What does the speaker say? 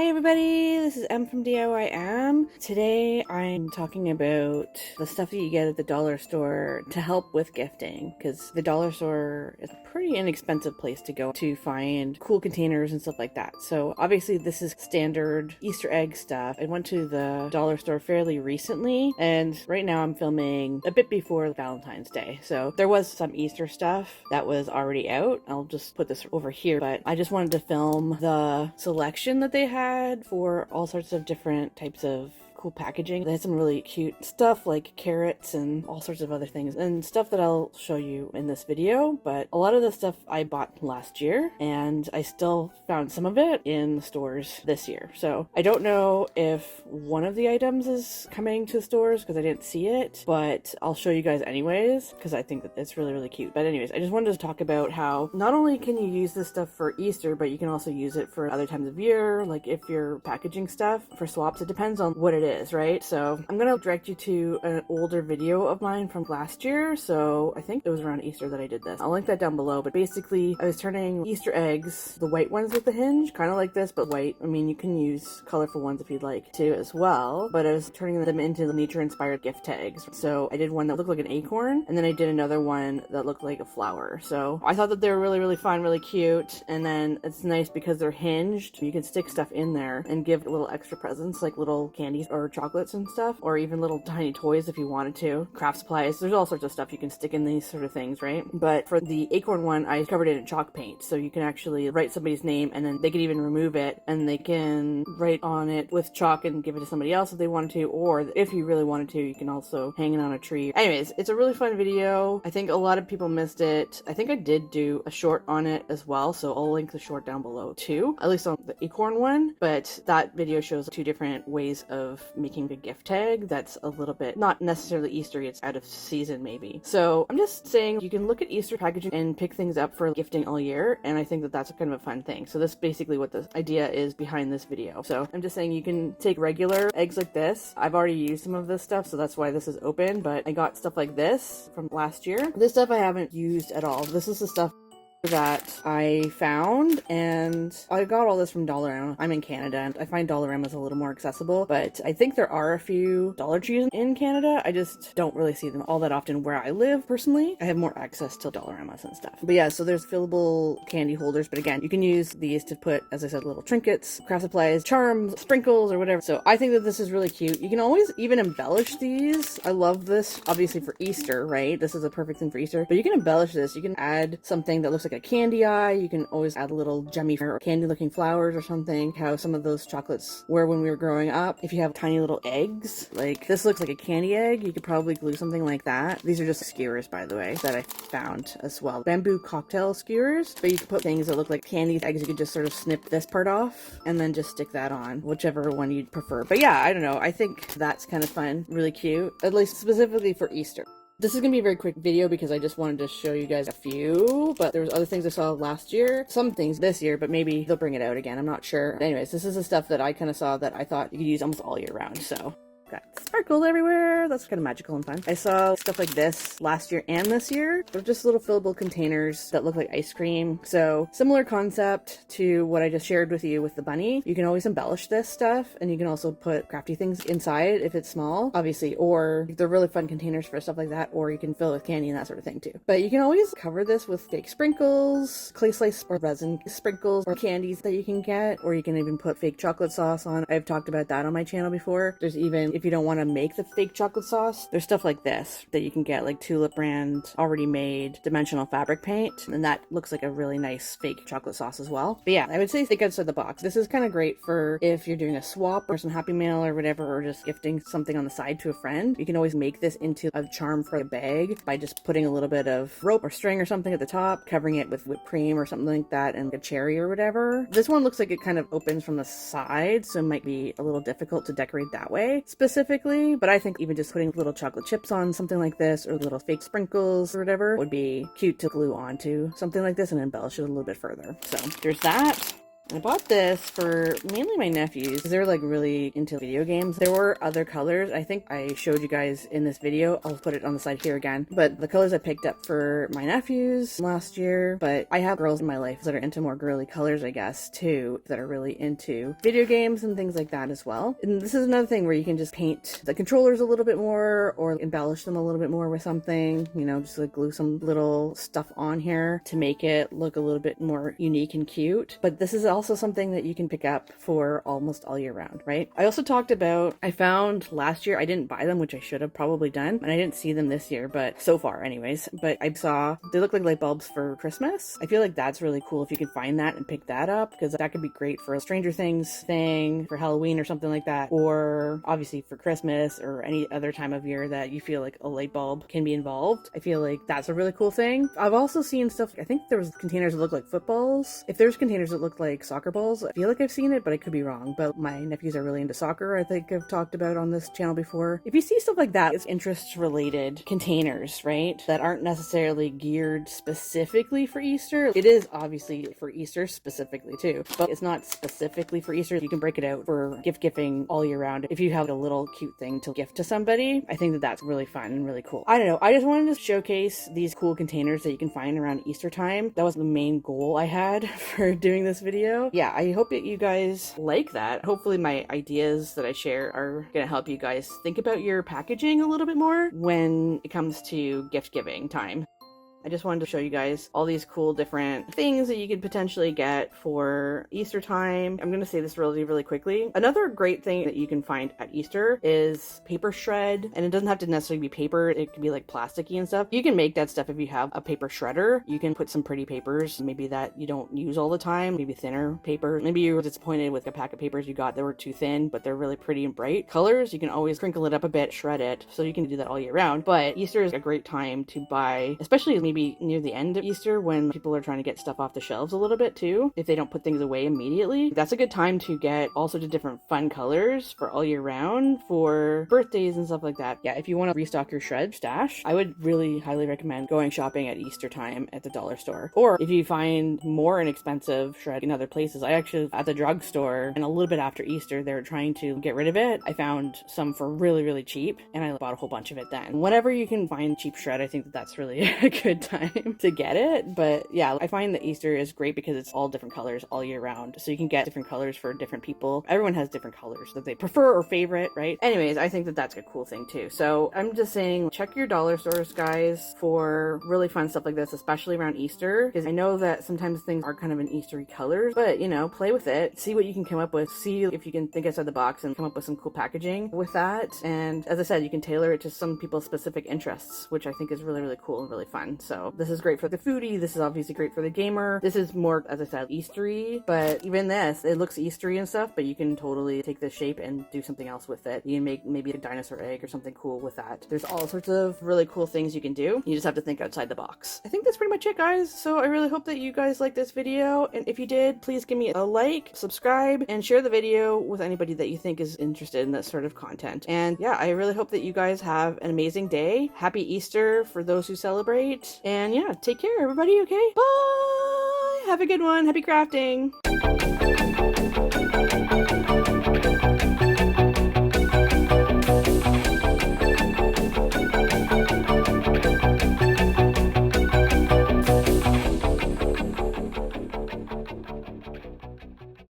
Hi everybody, this is M from DIY. Today I'm talking about the stuff that you get at the dollar store to help with gifting, because the dollar store is a pretty inexpensive place to go to find cool containers and stuff like that. So obviously this is standard Easter egg stuff. I went to the dollar store fairly recently, and right now I'm filming a bit before Valentine's Day. So there was some Easter stuff that was already out. I'll just put this over here, but I just wanted to film the selection that they had for all sorts of different types of cool packaging. They had some really cute stuff like carrots and all sorts of other things and stuff that I'll show you in this video, but a lot of the stuff I bought last year and I still found some of it in the stores this year. So I don't know if one of the items is coming to stores because I didn't see it, but I'll show you guys anyways because I think that it's really cute. But anyways, I just wanted to talk about how not only can you use this stuff for Easter, but you can also use it for other times of year, like if you're packaging stuff for swaps. It depends on what it is, right? So I'm gonna direct you to an older video of mine from last year. So I think it was around Easter that I did this. I'll link that down below, but basically I was turning Easter eggs, the white ones with the hinge, kind of like this, but white. I mean, you can use colorful ones if you'd like to as well, but I was turning them into nature-inspired gift tags. So I did one that looked like an acorn, and then I did another one that looked like a flower. So I thought that they were really fun, really cute, and then it's nice because they're hinged. You can stick stuff in there and give little extra presents like little candies or chocolates and stuff, or even little tiny toys if you wanted to. Craft supplies, there's all sorts of stuff you can stick in these sort of things, right? But for the acorn one, I covered it in chalk paint, so you can actually write somebody's name and then they can even remove it and they can write on it with chalk and give it to somebody else if they wanted to, or if you really wanted to, you can also hang it on a tree. Anyways, it's a really fun video. I think a lot of people missed it. I think I did do a short on it as well, so I'll link the short down below too, at least on the acorn one, but that video shows two different ways of making a gift tag that's a little bit not necessarily Easter, it's out of season maybe. So I'm just saying you can look at Easter packaging and pick things up for gifting all year, and I think that that's kind of a fun thing. So that's basically what the idea is behind this video. So I'm just saying you can take regular eggs like this. I've already used some of this stuff, so that's why this is open, but I got stuff like this from last year. This stuff I haven't used at all. This is the stuff that I found, and I got all this from Dollarama. I'm in Canada and I find Dollarama's a little more accessible, but I think there are a few Dollar Trees in Canada. I just don't really see them all that often where I live personally. I have more access to Dollarama's and stuff. But yeah, so there's fillable candy holders, but again, you can use these to put, as I said, little trinkets, craft supplies, charms, sprinkles, or whatever. So I think that this is really cute. You can always even embellish these. I love this, obviously for Easter, right? This is a perfect thing for Easter, but you can embellish this. You can add something that looks like a candy eye. You can always add a little gemmy or candy looking flowers or something, how some of those chocolates were when we were growing up. If you have tiny little eggs, like this looks like a candy egg, you could probably glue something like that. These are just skewers, by the way, that I found as well. Bamboo cocktail skewers, but you could put things that look like candy eggs. You could just sort of snip this part off and then just stick that on, whichever one you'd prefer. But yeah, I don't know. I think that's kind of fun, really cute, at least specifically for Easter. This is going to be a very quick video because I just wanted to show you guys a few, but there was other things I saw last year, some things this year, but maybe they'll bring it out again. I'm not sure. But anyways, this is the stuff that I kind of saw that I thought you could use almost all year round, so. Got sparkles everywhere. That's kind of magical and fun. I saw stuff like this last year and this year. They're just little fillable containers that look like ice cream. So similar concept to what I just shared with you with the bunny. You can always embellish this stuff, and you can also put crafty things inside if it's small, obviously, or they're really fun containers for stuff like that, or you can fill it with candy and that sort of thing too. But you can always cover this with fake sprinkles, clay slice or resin sprinkles, or candies that you can get, or you can even put fake chocolate sauce on. I've talked about that on my channel before. There's even, if you don't want to make the fake chocolate sauce, there's stuff like this that you can get, like Tulip brand already made dimensional fabric paint, and that looks like a really nice fake chocolate sauce as well. But yeah, I would say think outside the box. This is kind of great for if you're doing a swap or some Happy Mail or whatever, or just gifting something on the side to a friend. You can always make this into a charm for a bag by just putting a little bit of rope or string or something at the top, covering it with whipped cream or something like that, and a cherry or whatever. This one looks like it kind of opens from the side, so it might be a little difficult to decorate that way specifically, but I think even just putting little chocolate chips on something like this, or little fake sprinkles or whatever, would be cute to glue onto something like this and embellish it a little bit further. So there's that. I bought this for mainly my nephews. They're like really into video games. There were other colors. I think I showed you guys in this video. I'll put it on the side here again. But the colors I picked up for my nephews last year. But I have girls in my life that are into more girly colors, I guess, too, that are really into video games and things like that as well. And this is another thing where you can just paint the controllers a little bit more or embellish them a little bit more with something, you know, just like glue some little stuff on here to make it look a little bit more unique and cute. But this is also something that you can pick up for almost all year round, right? I also talked about, I found last year, I didn't buy them, which I should have probably done, and I didn't see them this year, but so far anyways, but I saw, they look like light bulbs for Christmas. I feel like that's really cool if you can find that and pick that up, because that could be great for a Stranger Things thing, for Halloween or something like that, or obviously for Christmas or any other time of year that you feel like a light bulb can be involved. I feel like that's a really cool thing. I've also seen stuff, I think there was containers that look like footballs. If there's containers that look like soccer balls, I feel like I've seen it, but I could be wrong. But my nephews are really into soccer, I think I've talked about on this channel before. If you see stuff like that, it's interest related containers, right? That aren't necessarily geared specifically for Easter. It is obviously for Easter specifically too, but it's not specifically for Easter. You can break it out for gift giving all year round. If you have a little cute thing to gift to somebody, I think that that's really fun and really cool. I don't know. I just wanted to showcase these cool containers that you can find around Easter time. That was the main goal I had for doing this video. Yeah, I hope that you guys like that. Hopefully my ideas that I share are gonna help you guys think about your packaging a little bit more when it comes to gift giving time. I just wanted to show you guys all these cool different things that you could potentially get for Easter time. I'm going to say this really quickly. Another great thing that you can find at Easter is paper shred, and it doesn't have to necessarily be paper. It can be like plasticky and stuff. You can make that stuff if you have a paper shredder. You can put some pretty papers, maybe that you don't use all the time, maybe thinner paper. Maybe you were disappointed with a pack of papers you got that were too thin, but they're really pretty and bright colors. You can always crinkle it up a bit, shred it, so you can do that all year round. But Easter is a great time to buy, especially maybe near the end of Easter when people are trying to get stuff off the shelves a little bit too, if they don't put things away immediately. That's a good time to get all sorts of different fun colors for all year round for birthdays and stuff like that. Yeah, if you want to restock your shred stash, I would really highly recommend going shopping at Easter time at the dollar store. Or if you find more inexpensive shred in other places, I actually, at the drugstore, and a little bit after Easter, they were trying to get rid of it. I found some for really cheap, and I bought a whole bunch of it then. Whenever you can find cheap shred, I think that that's really a good time to get it. But yeah, I find that Easter is great because it's all different colors all year round, so you can get different colors for different people. Everyone has different colors that they prefer or favorite, right? Anyways, I think that that's a cool thing too. So I'm just saying, check your dollar stores, guys, for really fun stuff like this, especially around Easter, because I know that sometimes things are kind of in Eastery colors, but you know, play with it, see what you can come up with, see if you can think outside the box and come up with some cool packaging with that. And as I said, you can tailor it to some people's specific interests, which I think is really cool and really fun. So this is great for the foodie. This is obviously great for the gamer. This is more, as I said, Eastery, but even this, it looks Eastery and stuff, but you can totally take this shape and do something else with it. You can make maybe a dinosaur egg or something cool with that. There's all sorts of really cool things you can do. You just have to think outside the box. I think that's pretty much it, guys. So I really hope that you guys liked this video, and if you did, please give me a like, subscribe, and share the video with anybody that you think is interested in this sort of content. And yeah, I really hope that you guys have an amazing day. Happy Easter for those who celebrate. And yeah, take care, everybody, okay? Bye! Have a good one. Happy crafting!